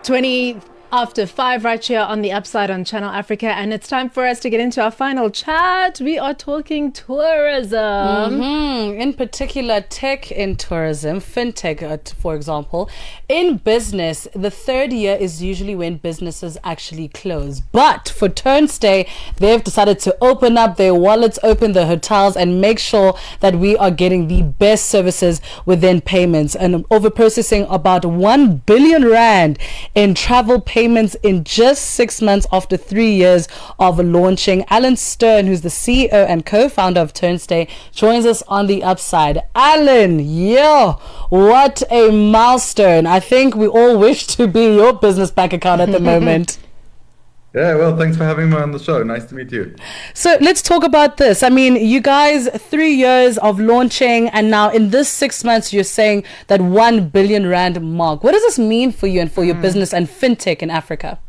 20 after 5 right here on the Upside on Channel Africa, and it's time for us to get into our final chat. We are talking tourism. In particular, tech in tourism, fintech, for example. In business, the third year is usually when businesses actually close. But for TurnStay, they've decided to open up their wallets, open the hotels, and make sure that we are getting the best services within payments. And over processing about 1 billion rand in travel payments in just 6 months after 3 years of launching. Alon Stern, who's the CEO and co-founder of TurnStay, joins us on the Upside. Alon, what a milestone. I think we all wish to be your business bank account at the moment. Yeah, well, thanks for having me on the show. Nice to meet you. So let's talk about this. I mean, you guys, 3 years of launching, and now in this 6 months, you're saying that 1 billion rand mark. What does this mean for you and for your business and fintech in Africa?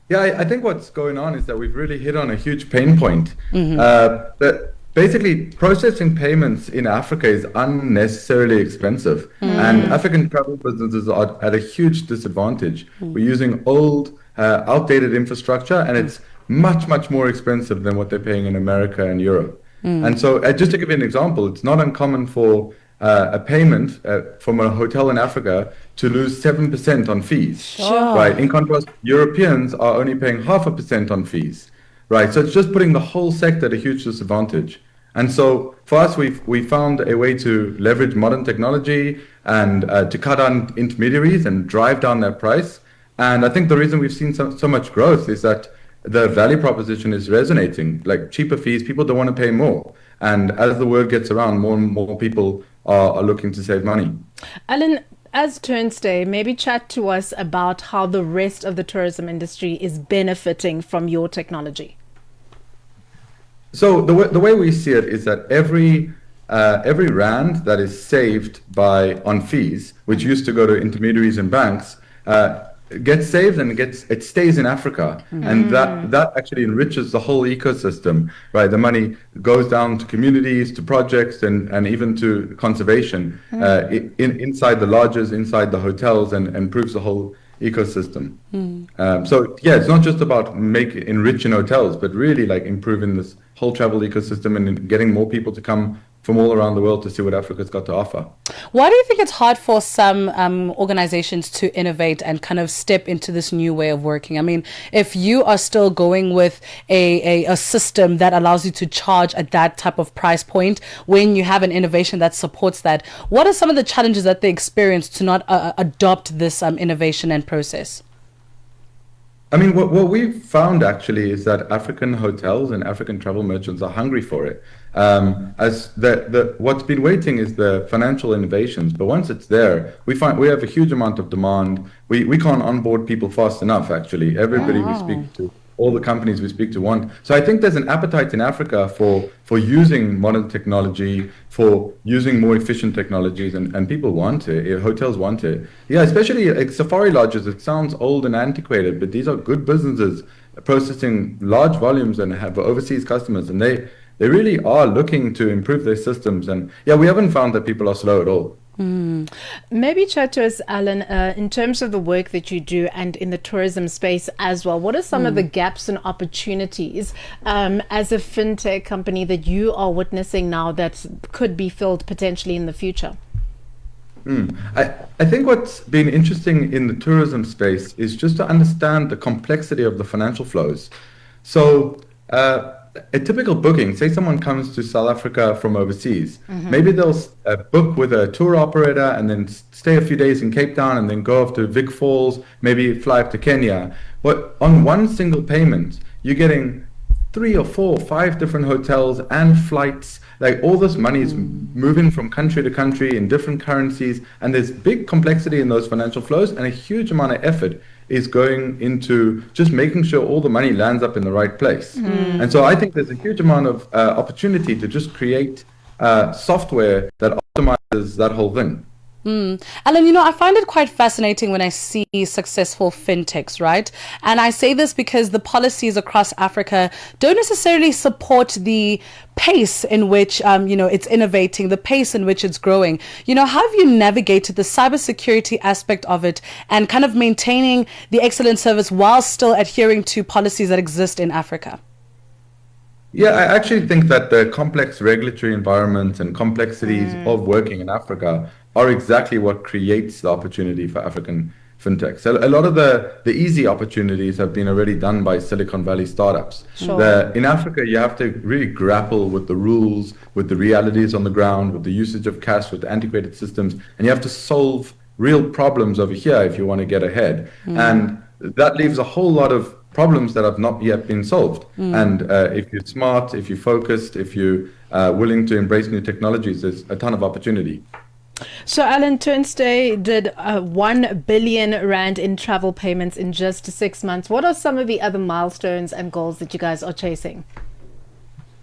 Yeah, I think what's going on is that we've really hit on a huge pain point. That basically processing payments in Africa is unnecessarily expensive, and African travel businesses are at a huge disadvantage. We're using old, outdated infrastructure, and it's much more expensive than what they're paying in America and Europe. And so just to give you an example, it's not uncommon for a payment from a hotel in Africa to lose 7% on fees. Right. In contrast, Europeans are only paying 0.5% on fees. Right. So it's just putting the whole sector at a huge disadvantage. And so for us, we found a way to leverage modern technology and to cut down intermediaries and drive down their price. And I think the reason we've seen so much growth is that the value proposition is resonating. Like cheaper fees, people don't want to pay more. And as the word gets around, more and more people are looking to save money. Alon, as TurnStay, maybe chat to us about how the rest of the tourism industry is benefiting from your technology. So the way we see it is that every rand that is saved on fees, which used to go to intermediaries and banks, gets saved and it stays in Africa, and that actually enriches the whole ecosystem. Right, the money goes down to communities, to projects, and even to conservation inside the lodges, inside the hotels, and improves the whole ecosystem. So yeah, it's not just about enriching hotels, but really like improving this whole travel ecosystem and getting more people to come from all around the world to see what Africa's got to offer. Why do you think it's hard for some organizations to innovate and kind of step into this new way of working? I mean, if you are still going with a system that allows you to charge at that type of price point, when you have an innovation that supports that, what are some of the challenges that they experience to not adopt this innovation and process? I mean, what we've found actually is that African hotels and African travel merchants are hungry for it. As what's been waiting is the financial innovations, but once it's there, we find we have a huge amount of demand. We can't onboard people fast enough. Actually, everybody we speak to, all the companies we speak to want. So I think there's an appetite in Africa for using modern technology, for using more efficient technologies, and people want it. Hotels want it. Yeah, especially like safari lodges. It sounds old and antiquated, but these are good businesses processing large volumes and have overseas customers, and they really are looking to improve their systems. And yeah, we haven't found that people are slow at all. Maybe chat to us, Alon, in terms of the work that you do and in the tourism space as well. What are some of the gaps and opportunities as a fintech company that you are witnessing now that could be filled potentially in the future? I think what's been interesting in the tourism space is just to understand the complexity of the financial flows. So a typical booking, say someone comes to South Africa from overseas, maybe they'll book with a tour operator and then stay a few days in Cape Town and then go off to Vic Falls, maybe fly up to Kenya. But on one single payment, you're getting 3 or 4 or 5 different hotels and flights. Like all this money is moving from country to country in different currencies, and there's big complexity in those financial flows, and a huge amount of effort is going into just making sure all the money lands up in the right place. And so I think there's a huge amount of opportunity to just create software that optimizes that whole thing. Alan, I find it quite fascinating when I see successful fintechs, right? And I say this because the policies across Africa don't necessarily support the pace in which, it's innovating, the pace in which it's growing. How have you navigated the cybersecurity aspect of it and kind of maintaining the excellent service while still adhering to policies that exist in Africa? Yeah, I actually think that the complex regulatory environment and complexities of working in Africa are exactly what creates the opportunity for African fintech. So a lot of the easy opportunities have been already done by Silicon Valley startups. Sure. In Africa, you have to really grapple with the rules, with the realities on the ground, with the usage of cash, with antiquated systems, and you have to solve real problems over here if you want to get ahead. And that leaves a whole lot of problems that have not yet been solved. And if you're smart, if you're focused, if you're willing to embrace new technologies, there's a ton of opportunity. So, Alan, TurnStay did 1 billion rand in travel payments in just 6 months. What are some of the other milestones and goals that you guys are chasing?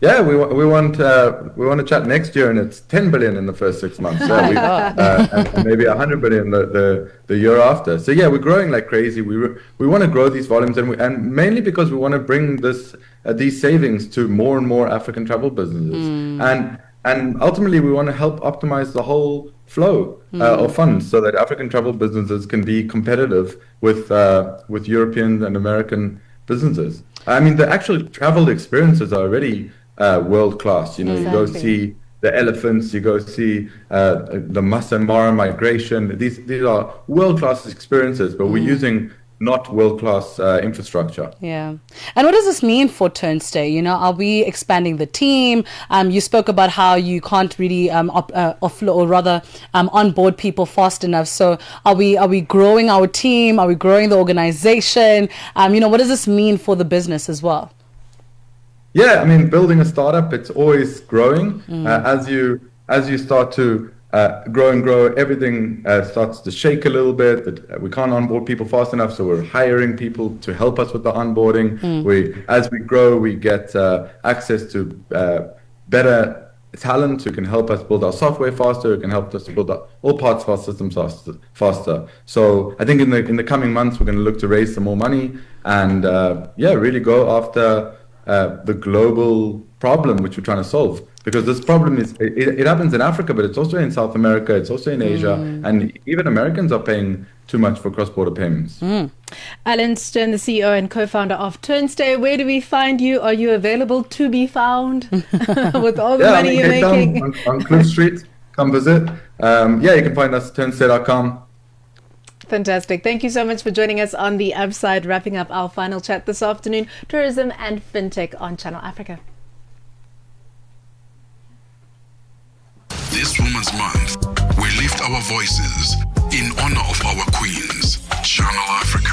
Yeah, we want to chat next year, and it's 10 billion in the first 6 months. So and maybe 100 billion the year after. So yeah, we're growing like crazy. We want to grow these volumes, and mainly because we want to bring these savings to more and more African travel businesses, and ultimately we want to help optimize the whole flow of funds so that African travel businesses can be competitive with European and American businesses. I mean, the actual travel experiences are already world class. You go see the elephants, you go see the Masai Mara migration. These are world class experiences, but we're using not world class infrastructure. Yeah. And what does this mean for TurnStay? Are we expanding the team? You spoke about how you can't really offload, or rather onboard people fast enough. So are we growing our team? Are we growing the organization? What does this mean for the business as well? Yeah, I mean, building a startup, it's always growing. As you start to grow, everything starts to shake a little bit. But we can't onboard people fast enough, so we're hiring people to help us with the onboarding. As we grow, we get access to better talent who can help us build our software faster, who can help us to build all parts of our systems faster. So I think in the coming months, we're going to look to raise some more money and really go after the global problem which we're trying to solve, because this problem it happens in Africa, but it's also in South America, it's also in Asia, and even Americans are paying too much for cross-border payments. Alon Stern, the CEO and co-founder of TurnStay, where do we find you? Are you available to be found with all the money you're making? On Cliff Street, come visit. You can find us at TurnStay.com. Fantastic. Thank you so much for joining us on The Upside, wrapping up our final chat this afternoon, tourism and fintech on Channel Africa. This Women's Month, we lift our voices in honor of our queens. Channel Africa.